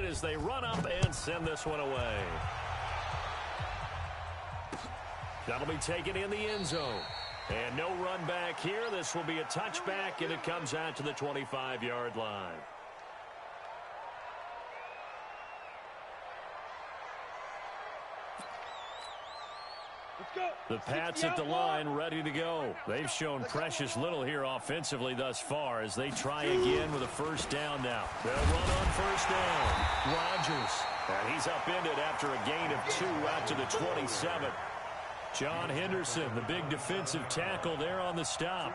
as they run up and send this one away. That'll be taken in the end zone. And no run back here. This will be a touchback, and it comes out to the 25-yard line. The Pats at the line ready to go. They've shown precious little here offensively thus far as they try again with a first down now. They'll run on first down. Rodgers. And he's upended after a gain of 2 out to the 27. John Henderson, the big defensive tackle there on the stop.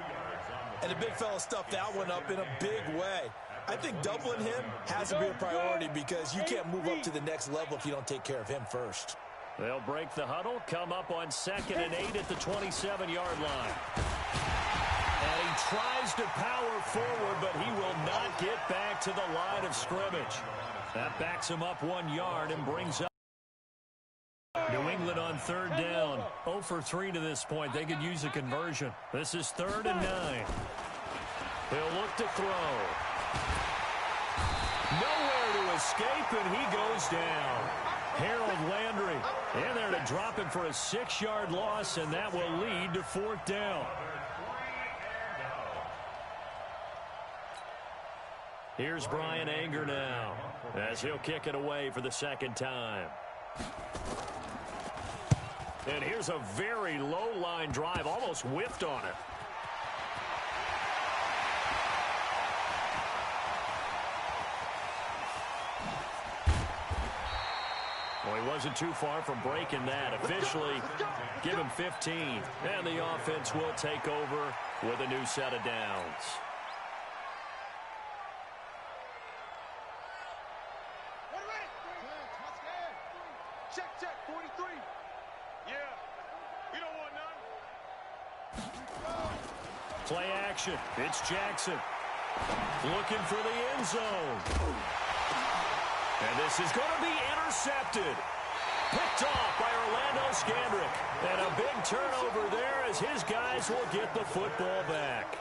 And the big fella stuffed that one up in a big way. I think doubling him has to be a priority because you can't move up to the next level if you don't take care of him first. They'll break the huddle, come up on 2nd and 8 at the 27-yard line. And he tries to power forward, but he will not get back to the line of scrimmage. That backs him up 1 yard and brings up New England on 3rd down. 0 for 3 to this point. They could use a conversion. This is 3rd and 9. He'll look to throw. Nowhere to escape, and he goes down. Harold Landry in there to drop him for a 6-yard loss, and that will lead to 4th down. Here's Brian Anger now as he'll kick it away for the 2nd time. And here's a very low line drive, almost whiffed on it. Well, he wasn't too far from breaking that. Officially, give him 15. And the offense will take over with a new set of downs. Check, 43. Yeah, we don't want none. Play action. It's Jackson. Looking for the end zone. And this is going to be intercepted. Picked off by Orlando Scandrick. And a big turnover there as his guys will get the football back.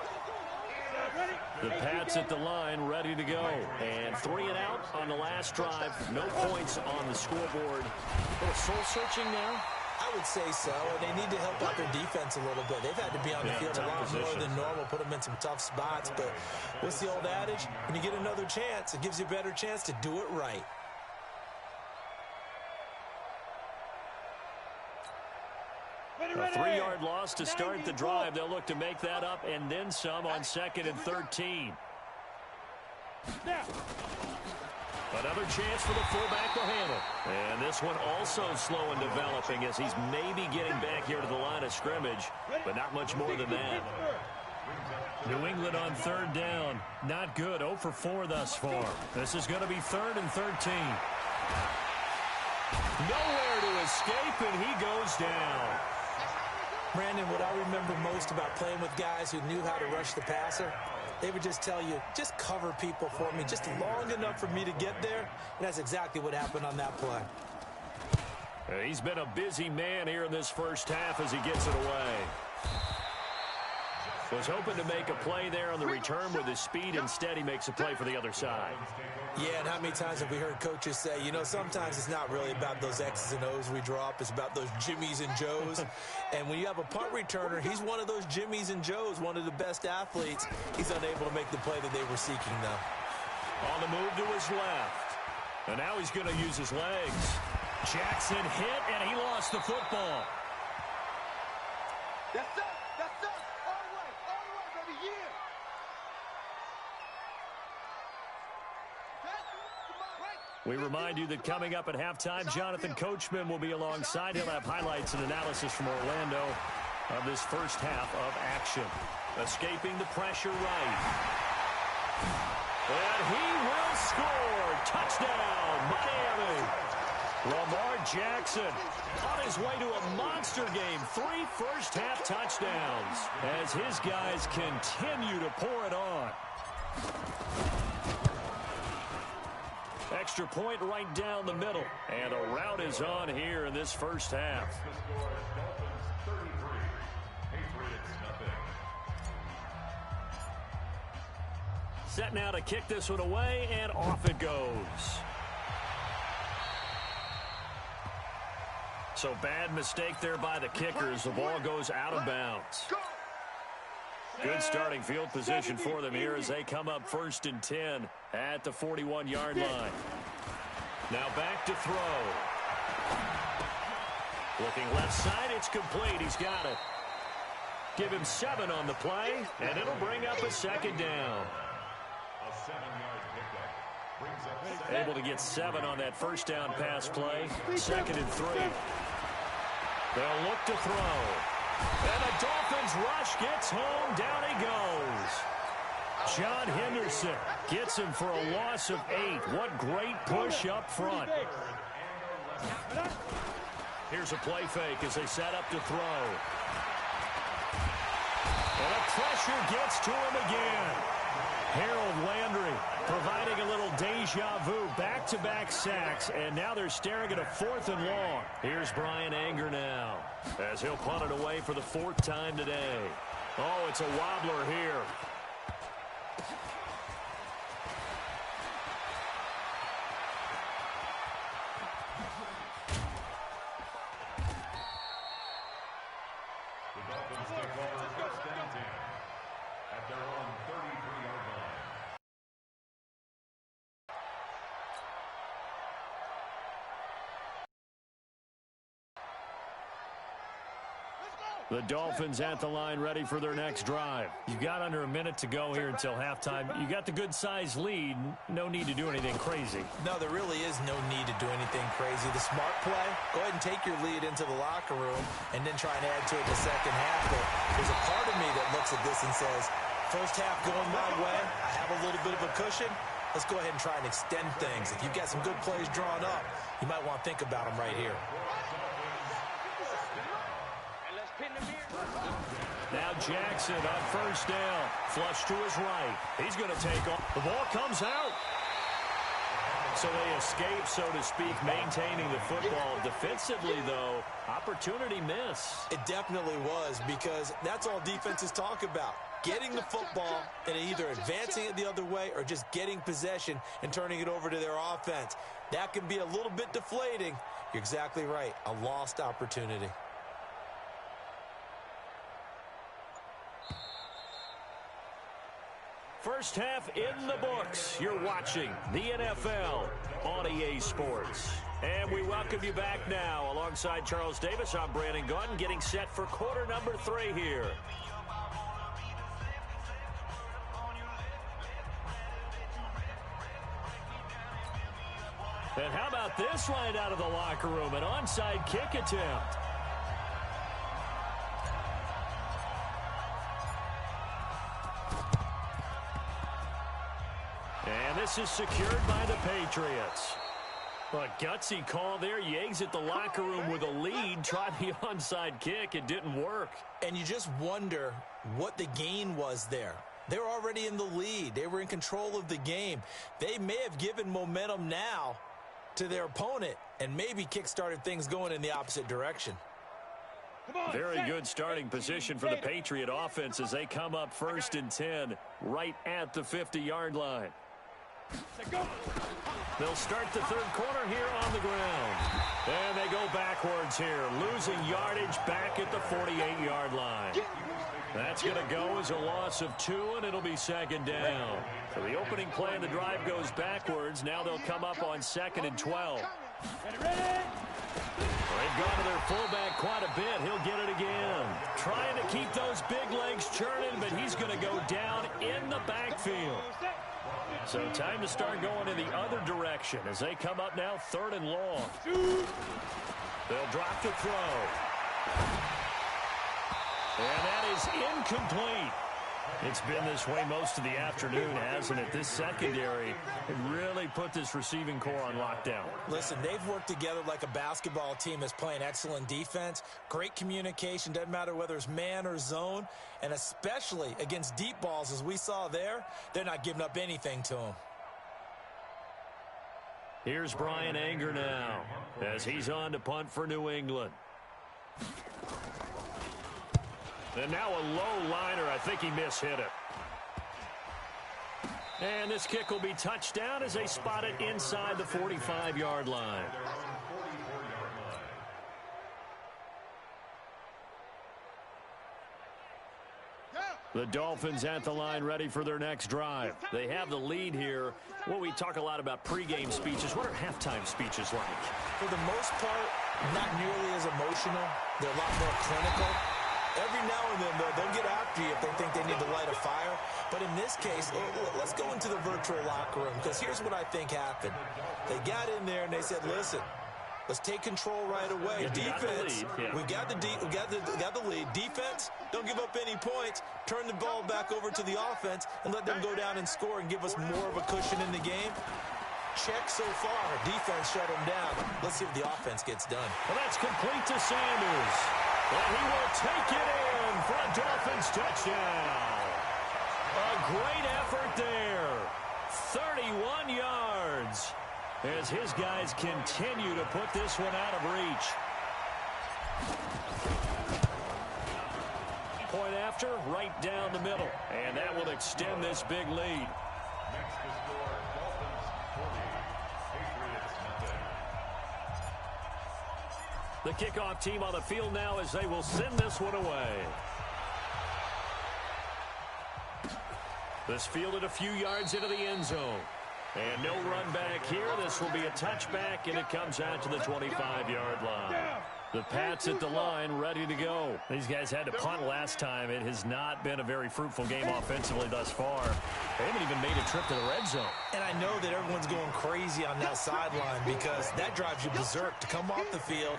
The Pats at the line ready to go. And 3 and out on the last drive. No points on the scoreboard. A little soul-searching now. I would say so, and they need to help out their defense a little bit. They've had to be on the field a lot more than normal, put them in some tough spots. But what's the old adage? When you get another chance, it gives you a better chance to do it right. A 3-yard loss to start the drive. They'll look to make that up and then some on 2nd and 13. Another chance for the fullback to handle. And this one also slow in developing as he's maybe getting back here to the line of scrimmage, but not much more than that. New England on 3rd down. Not good. 0 for 4 thus far. This is going to be 3rd and 13. Nowhere to escape, and he goes down. Brandon, what I remember most about playing with guys who knew how to rush the passer, they would just tell you, just cover people for me, just long enough for me to get there. And that's exactly what happened on that play. He's been a busy man here in this first half as he gets it away. Was hoping to make a play there on the return with his speed. Instead, he makes a play for the other side. Yeah, and how many times have we heard coaches say, you know, sometimes it's not really about those X's and O's we drop. It's about those Jimmies and Joes. And when you have a punt returner, he's one of those Jimmies and Joes, one of the best athletes. He's unable to make the play that they were seeking, though. On the move to his left. And now he's going to use his legs. Jackson hit, and he lost the football. That's up. All right, baby, yeah. We remind you that coming up at halftime, Jonathan Coachman will be alongside. He'll have highlights and analysis from Orlando of this first half of action. Escaping the pressure right. And he will score. Touchdown, Miami. Lamar Jackson on his way to a monster game. 3 first-half touchdowns as his guys continue to pour it on. Extra point right down the middle. And the route is on here in this first half. Set now to kick this one away, and off it goes. So bad mistake there by the kickers. The ball goes out of bounds. Good starting field position for them here as they come up 1st and 10 at the 41-yard line. Now back to throw. Looking left side, it's complete. He's got it. Give him 7 on the play, and it'll bring up a 2nd down. A 7-yard pickup. Able to get 7 on that 1st down pass play. 2nd and 3. They'll look to throw. And the Dolphins rush gets home. Down he goes. John Henderson gets him for a loss of 8. What great push up front. Here's a play fake as they set up to throw. And the pressure gets to him again. Harold Landry providing a little deja vu, back-to-back sacks, and now they're staring at a 4th and long. Here's Brian Anger now as he'll punt it away for the 4th time today. Oh, it's a wobbler here. The Dolphins take over 1st and 10 at their own 33-yard line. The Dolphins at the line ready for their next drive. You've got under a minute to go here until halftime. You got the good-sized lead. No need to do anything crazy. No, there really is no need to do anything crazy. The smart play, go ahead and take your lead into the locker room and then try and add to it in the second half. But there's a part of me that looks at this and says, first half going my way, I have a little bit of a cushion. Let's go ahead and try and extend things. If you've got some good plays drawn up, you might want to think about them right here. Now Jackson on 1st down. Flush to his right. He's going to take off. The ball comes out. So they escape, so to speak, maintaining the football. Defensively, though, opportunity miss. It definitely was, because that's all defenses talk about. Getting the football and either advancing it the other way or just getting possession and turning it over to their offense. That can be a little bit deflating. You're exactly right. A lost opportunity. First half in the books. You're watching the NFL on EA Sports. And we welcome you back now. Alongside Charles Davis, I'm Brandon Gunn, getting set for quarter number 3 here. And how about this right out of the locker room? An onside kick attempt. And this is secured by the Patriots. A gutsy call there. You exit the locker room with a lead. Try the onside kick. It didn't work. And you just wonder what the gain was there. They were already in the lead. They were in control of the game. They may have given momentum now to their opponent and maybe kick-started things going in the opposite direction. Very good starting position for the Patriot offense as they come up 1st and 10 right at the 50-yard line. They'll start the 3rd quarter here on the ground. And they go backwards here, losing yardage back at the 48-yard line. That's going to go as a loss of 2, and it'll be 2nd down. So the opening play of the drive goes backwards. Now they'll come up on 2nd and 12. They've gone to their fullback quite a bit. He'll get it again. Trying to keep those big legs churning, but he's going to go down in the backfield. So time to start going in the other direction as they come up now 3rd and long. They'll drop to throw. And that is incomplete. It's been this way most of the afternoon, hasn't it? This secondary really put this receiving core on lockdown. Listen, they've worked together like a basketball team that's playing excellent defense. Great communication, doesn't matter whether it's man or zone. And especially against deep balls, as we saw there, they're not giving up anything to them. Here's Brian Anger now as he's on to punt for New England. And now a low liner. I think he mishit it. And this kick will be touchdown as they spot it inside the 45-yard line. The Dolphins at the line ready for their next drive. They have the lead here. Well, we talk a lot about pregame speeches. What are halftime speeches like? For the most part, not nearly as emotional. They're a lot more clinical. Every now and then, though, they'll get after you if they think they need to light a fire. But in this case, let's go into the virtual locker room, because here's what I think happened. They got in there and they said, listen, let's take control right away. Defense, we got the lead. Defense, don't give up any points. Turn the ball back over to the offense and let them go down and score and give us more of a cushion in the game. Check so far. Defense shut them down. Let's see if the offense gets done. Well, that's complete to Sanders. And he will take it in for a Dolphins touchdown. A great effort there. 31 yards. As his guys continue to put this one out of reach. Point after, right down the middle. And that will extend this big lead. Next to score, Dolphins 40, Patriots nothing. The kickoff team on the field now as they will send this one away. This fielded a few yards into the end zone. And no run back here. This will be a touchback, and it comes out to the 25-yard line. The Pats at the line, ready to go. These guys had to punt last time. It has not been a very fruitful game offensively thus far. They haven't even made a trip to the red zone. And I know that everyone's going crazy on that sideline because that drives you berserk to come off the field,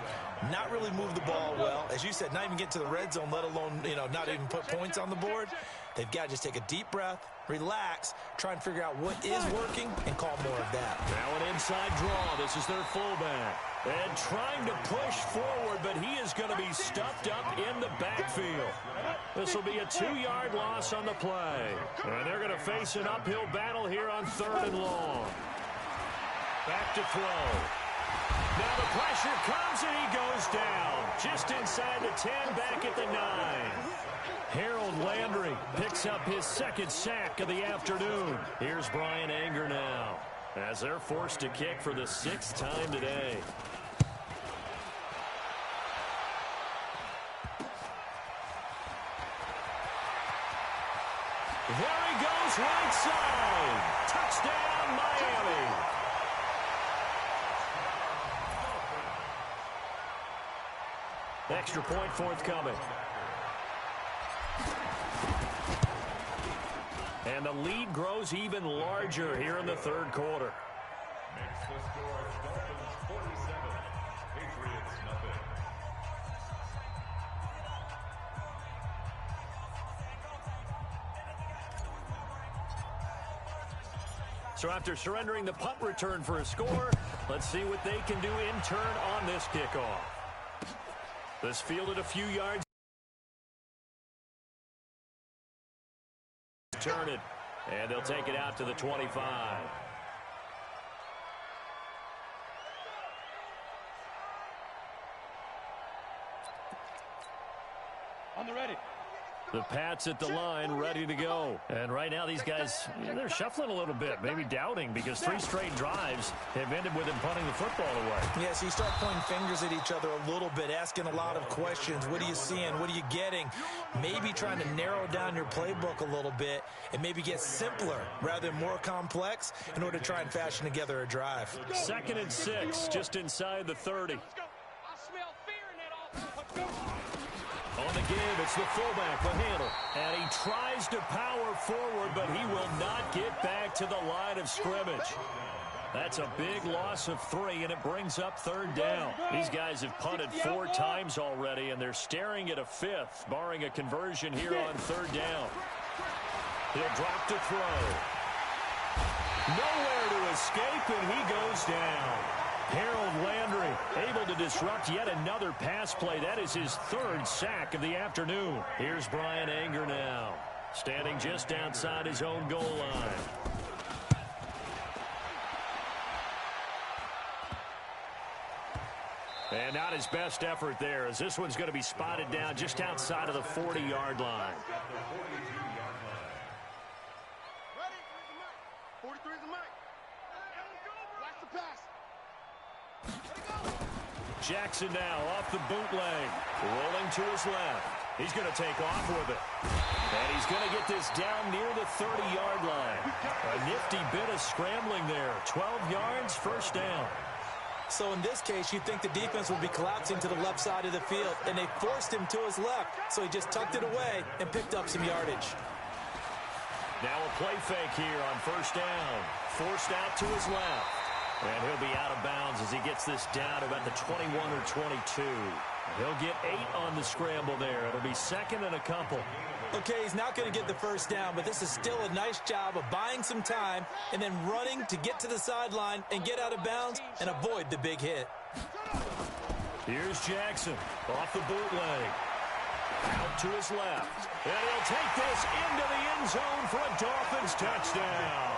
not really move the ball well. As you said, not even get to the red zone, let alone, not even put points on the board. They've got to just take a deep breath, relax, try and figure out what is working, and call more of that. Now an inside draw. This is their fullback. And trying to push forward, but he is going to be stuffed up in the backfield. This will be a 2-yard loss on the play. And they're going to face an uphill battle here on 3rd and long. Back to throw. Now the pressure comes, and he goes down. Just inside the 10, back at the 9. Harold Landry picks up his 2nd sack of the afternoon. Here's Brian Anger now, as they're forced to kick for the 6th time today. There he goes, right side. Touchdown, Miami. Extra point forthcoming. And the lead grows even larger here in the 3rd quarter. Makes the score Dolphins 47, Patriots nothing. So after surrendering the punt return for a score, let's see what they can do in turn on this kickoff. This fielded a few yards. Turn it, and they'll take it out to the 25. On the ready. The Pats at the line, ready to go. And right now, these guys, they're shuffling a little bit, maybe doubting, because 3 straight drives have ended with them punting the football away. Yeah, so you start pointing fingers at each other a little bit, asking a lot of questions. What are you seeing? What are you getting? Maybe trying to narrow down your playbook a little bit and maybe get simpler rather than more complex in order to try and fashion together a drive. 2nd and 6, just inside the 30. I smell fear in that offense. On the game, it's the fullback, the handle. And he tries to power forward, but he will not get back to the line of scrimmage. That's a big loss of 3, and it brings up 3rd down. These guys have punted 4 times already, and they're staring at a 5th, barring a conversion here on 3rd down. He'll drop to throw. Nowhere to escape, and he goes down. Harold Landry able to disrupt yet another pass play. That is his 3rd sack of the afternoon. Here's Brian Anger now, standing just outside his own goal line. And not his best effort there, as this one's going to be spotted down just outside of the 40-yard line. Ready? 43 is the mic. Watch the pass. Jackson now off the bootleg, rolling to his left. He's going to take off with it. And he's going to get this down near the 30-yard line. A nifty bit of scrambling there. 12 yards, first down. So in this case, you'd think the defense would be collapsing to the left side of the field, and they forced him to his left. So he just tucked it away and picked up some yardage. Now a play fake here on first down. Forced out to his left. And he'll be out of bounds as he gets this down about the 21 or 22. He'll get 8 on the scramble there. It'll be second and a couple. Okay, he's not going to get the first down, but this is still a nice job of buying some time and then running to get to the sideline and get out of bounds and avoid the big hit. Here's Jackson off the bootleg. Out to his left. And he'll take this into the end zone for a Dolphins touchdown.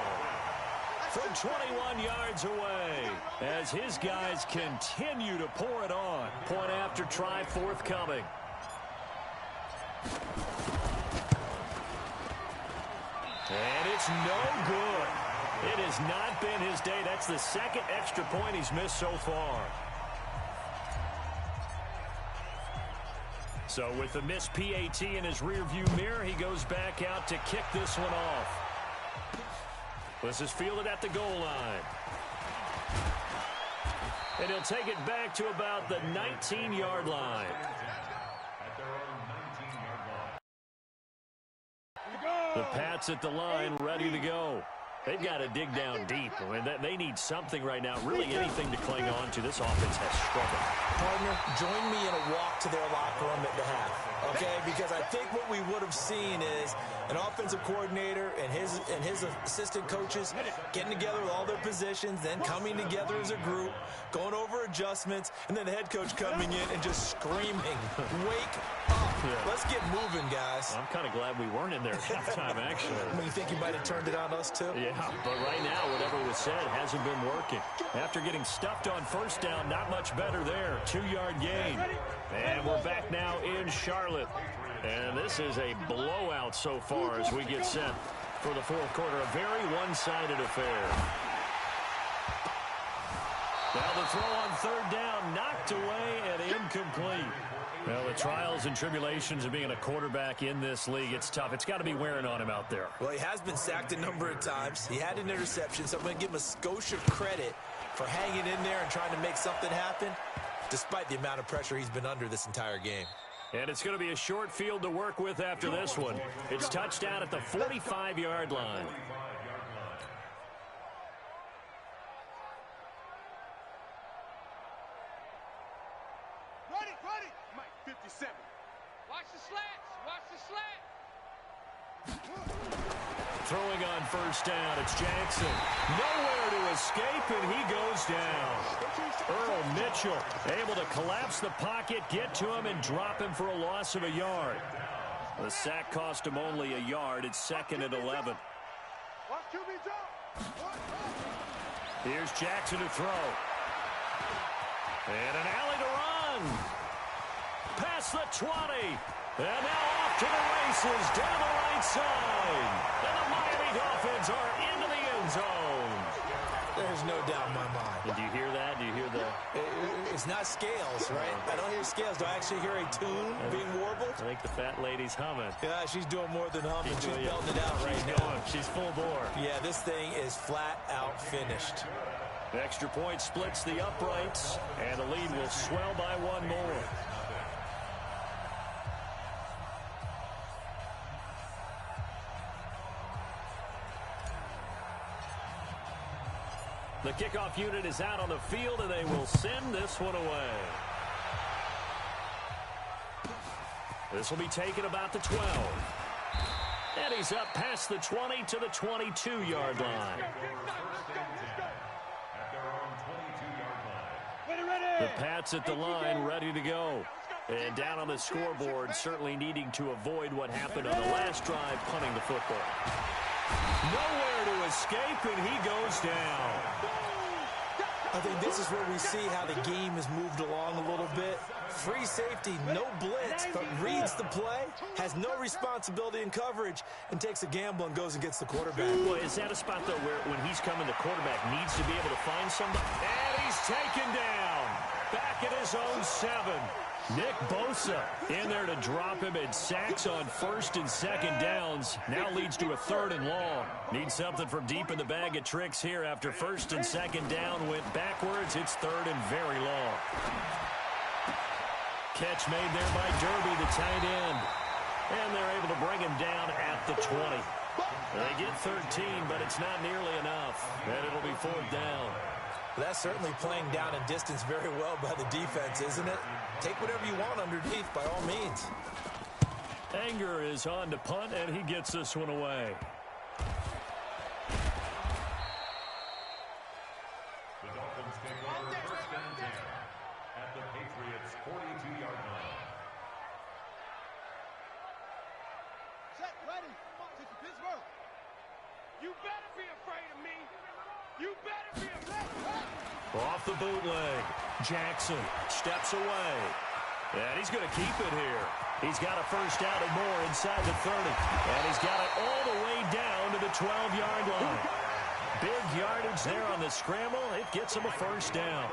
From 21 yards away as his guys continue to pour it on. Point after try forthcoming. And it's no good. It has not been his day. That's the second extra point he's missed so far. So with the missed PAT in his rearview mirror, he goes back out to kick this one off. This is fielded at the goal line. And he'll take it back to about the 19-yard line. The Pats at the line, ready to go. They've got to dig down deep. I mean, they need something right now, really anything to cling on to. This offense has struggled. Partner, join me in a walk to their locker room at the half, okay? Because I think what we would have seen is an offensive coordinator and his assistant coaches getting together with all their positions, then coming together as a group, going over adjustments, and then the head coach coming in and just screaming, "Wake up. Let's get moving, guys." I'm kind of glad we weren't in there at halftime, actually. I mean, you think you might have turned it on us, too? Yeah, but right now, whatever was said hasn't been working. After getting stuffed on first down, not much better there. 2-yard gain. And we're back now in Charlotte. And this is a blowout so far as we get set for the fourth quarter. A very one-sided affair. Now the throw on third down, knocked away and incomplete. Well, the trials and tribulations of being a quarterback in this league, it's tough. It's got to be wearing on him out there. Well, he has been sacked a number of times. He had an interception, so I'm going to give him a skosh of credit for hanging in there and trying to make something happen, despite the amount of pressure he's been under this entire game. And it's going to be a short field to work with after this one. It's touchdown at the 45-yard line. Ready. Mike, 57. Watch the slats. Watch the slat. Throwing on first down, it's Jackson. Nowhere to escape, and he goes down. Earl Mitchell able to collapse the pocket, get to him, and drop him for a loss of a yard. The sack cost him only a yard. It's second and 11. Watch QB jump. Here's Jackson to throw. And an alley to run. Past the 20. And now off to the races down the right side. And the Miami Dolphins are into the end zone. There's no doubt in my mind. Did you hear that? Do you hear the... It's not scales, right? I don't hear scales. Do I actually hear a tune being warbled? I think the fat lady's humming. Yeah, she's doing more than humming. She's belting it out right now. She's full bore. Yeah, this thing is flat out finished. The extra point splits the uprights, and the lead will swell by one more. The kickoff unit is out on the field, and they will send this one away. This will be taken about the 12. And he's up past the 20 to the 22-yard line. The Pats at the line, ready to go. And down on the scoreboard, certainly needing to avoid what happened on the last drive, punting the football. Nowhere to escape, and he goes down. I think this is where we see how the game has moved along a little bit. Free safety, no blitz, but reads the play, has no responsibility in coverage, and takes a gamble and goes and gets the quarterback. Well, is that a spot, though, where when he's coming, the quarterback needs to be able to find somebody? And he's taken down. Back at his own 7. Nick Bosa in there to drop him, and sacks on first and second downs. Now leads to a 3rd and long. Needs something from deep in the bag of tricks here after first and second down went backwards. It's 3rd and very long. Catch made there by Derby, the tight end. And they're able to bring him down at the 20. They get 13, but it's not nearly enough. And it'll be 4th down. That's certainly playing down and distance very well by the defense, isn't it? Take whatever you want underneath by all means. Anger is on to punt, and he gets this one away. The Dolphins take over 1st and 10 at the Patriots' 42-yard line. Set, ready. Take the Pittsburgh. You better be afraid of me. You better be afraid. Off the bootleg. Jackson steps away. And he's going to keep it here. He's got a first down and more inside the 30. And he's got it all the way down to the 12-yard line. Big yardage there on the scramble. It gets him a first down.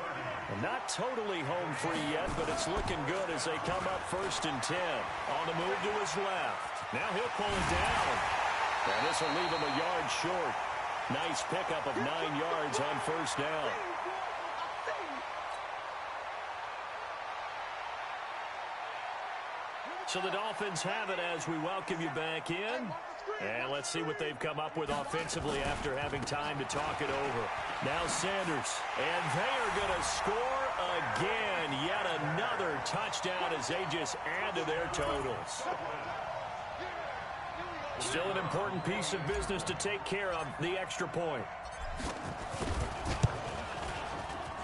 And not totally home free yet, but it's looking good as they come up 1st and 10. On the move to his left. Now he'll pull it down. And this will leave him a yard short. Nice pickup of 9 yards on first down. So the Dolphins have it as we welcome you back in. And let's see what they've come up with offensively after having time to talk it over. Now Sanders. And they are going to score again. Yet another touchdown as they just add to their totals. Still an important piece of business to take care of, the extra point.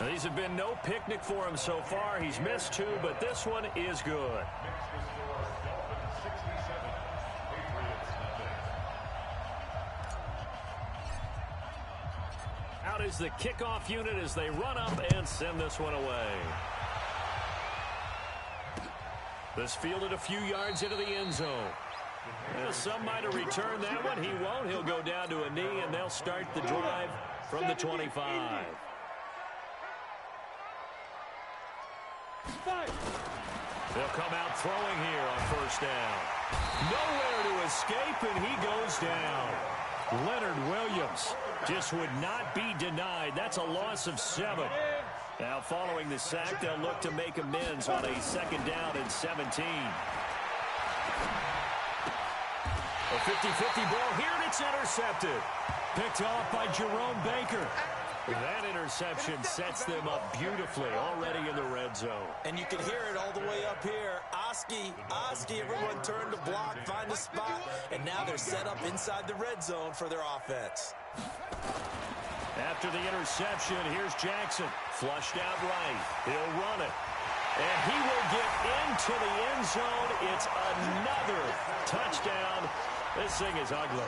Now, these have been no picnic for him so far. He's missed 2, but this one is good. Out is the kickoff unit as they run up and send this one away. This fielded a few yards into the end zone. Well, some might have returned that one. He won't. He'll go down to a knee, and they'll start the drive from the 25. They'll come out throwing here on first down. Nowhere to escape, and he goes down. Leonard Williams just would not be denied. That's a loss of 7. Now, following the sack, they'll look to make amends on a 2nd down and 17. A 50-50 ball here, and it's intercepted. Picked off by Jerome Baker. That interception sets them up beautifully already in the red zone. And you can hear it all the way up here. Oski, everyone turned to block, find a spot, and now they're set up inside the red zone for their offense. After the interception, here's Jackson. Flushed out right. He'll run it. And he will get into the end zone. It's another touchdown. This thing is ugly.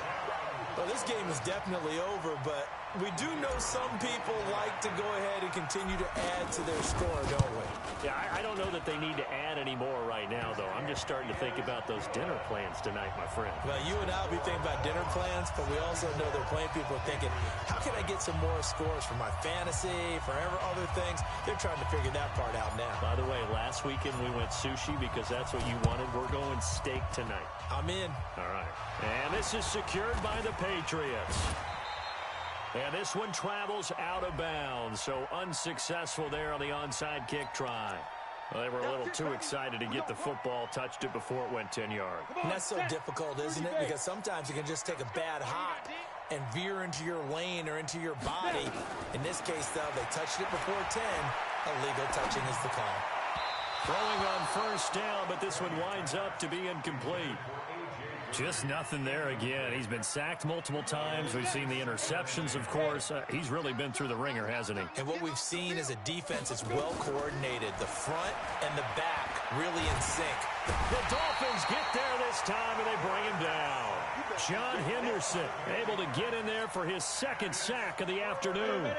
Well, this game is definitely over, but we do know some people like to go ahead and continue to add to their score, don't we? Yeah, I don't know that they need to add any more right now, though. I'm just starting to think about those dinner plans tonight, my friend. Well, you and I will be thinking about dinner plans, but we also know they're playing people are thinking, how can I get some more scores for my fantasy, for other things? They're trying to figure that part out now. By the way, last weekend we went sushi because that's what you wanted. We're going steak tonight. I'm in. All right. And this is secured by the Patriots. And this one travels out of bounds, so unsuccessful there on the onside kick try. Well, they were a little too excited to get the football, touched it before it went 10 yards. And that's so difficult, isn't it? Because sometimes you can just take a bad hop and veer into your lane or into your body. In this case, though, they touched it before 10. Illegal touching is the call. Throwing on first down, but this one winds up to be incomplete. Just nothing there again. He's been sacked multiple times. We've seen the interceptions, of course. He's really been through the ringer, hasn't he? And what we've seen is a defense that's well coordinated. The front and the back really in sync. The Dolphins get there this time, and they bring him down. John Henderson able to get in there for his 2nd sack of the afternoon.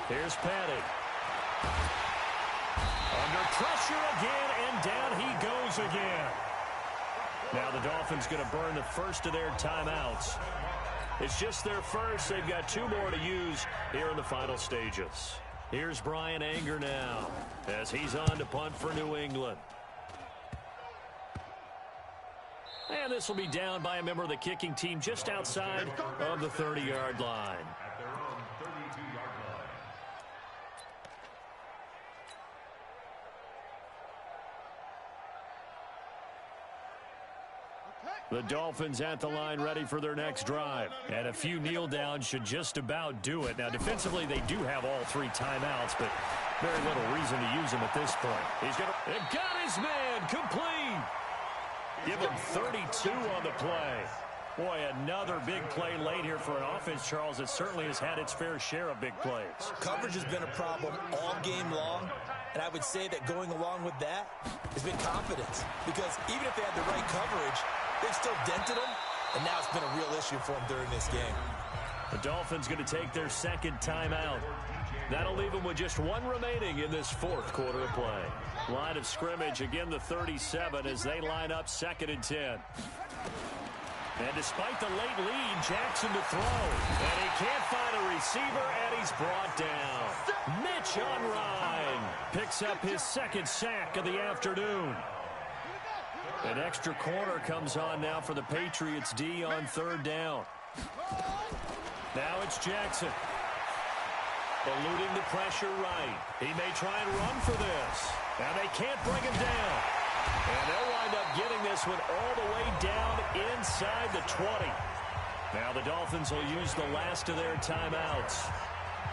Here's Petty. Under pressure again, and down he goes again. Now the Dolphins going to burn the first of their timeouts. It's just their first. They've got 2 more to use here in the final stages. Here's Brian Anger now as he's on to punt for New England. And this will be down by a member of the kicking team just outside of the 30-yard line. At their own 32-yard line. The Dolphins at the line ready for their next drive. And a few kneel downs should just about do it. Now, defensively, they do have all 3 timeouts, but very little reason to use them at this point. He's going to... It got his man complete. Give him 32 on the play. Boy, another big play late here for an offense, Charles, that certainly has had its fair share of big plays. Coverage has been a problem all game long, and I would say that going along with that has been confidence. Because even if they had the right coverage, they've still dented them, and now it's been a real issue for them during this game. The Dolphins going to take their second timeout. That'll leave them with just 1 remaining in this 4th quarter of play. Line of scrimmage, again the 37 as they line up 2nd and 10. And despite the late lead, Jackson to throw. And he can't find a receiver, and he's brought down. Mitch Unrein picks up his 2nd sack of the afternoon. An extra corner comes on now for the Patriots D on 3rd down. Now it's Jackson. Eluding the pressure right. He may try and run for this. And they can't bring him down. And they'll wind up getting this one all the way down inside the 20. Now the Dolphins will use the last of their timeouts.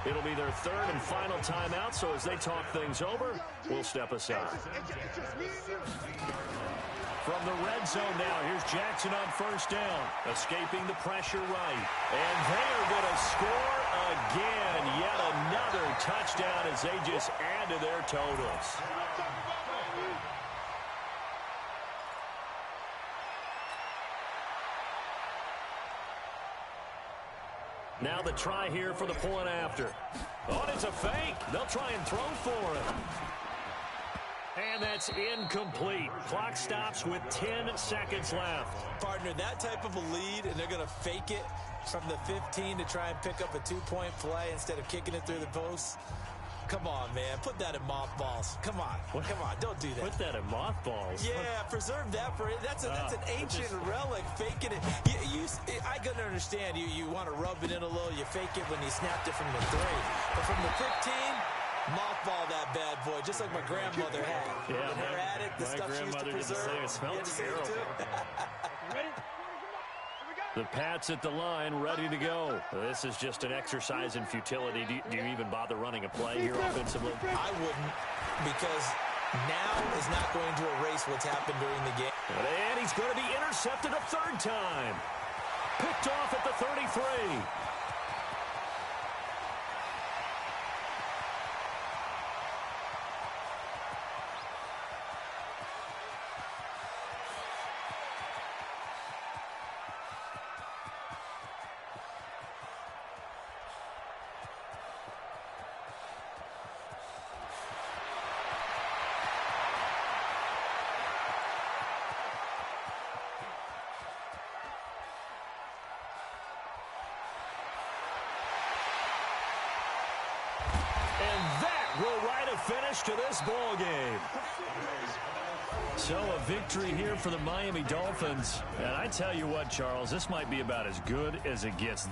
It'll be their 3rd and final timeout, so as they talk things over, we'll step aside. From the red zone now, here's Jackson on 1st down, escaping the pressure right. And they are going to score again. Yet another touchdown as they just add to their totals. Now the try here for the point after. Oh, it's a fake. They'll try and throw for him. And that's incomplete. Clock stops with 10 seconds left. Partner, that type of a lead, and they're going to fake it from the 15 to try and pick up a 2-point play instead of kicking it through the post. Come on, man. Put that in mothballs. Come on. What? Come on. Don't do that. Put that in mothballs? Yeah, preserve that for it. That's an ancient relic. Faking it. I can understand. You want to rub it in a little. You fake it when you snapped it from the 3. But from the 15, mothball that bad boy, just like my grandmother had. Yeah, her attic, the stuff she used to preserve. It smelled terrible. The Pats at the line, ready to go. This is just an exercise in futility. Do you even bother running a play here offensively? I wouldn't, because now is not going to erase what's happened during the game. And he's going to be intercepted a 3rd time. Picked off at the 33. Will write a finish to this ball game. So a victory here for the Miami Dolphins. And I tell you what, Charles, this might be about as good as it gets.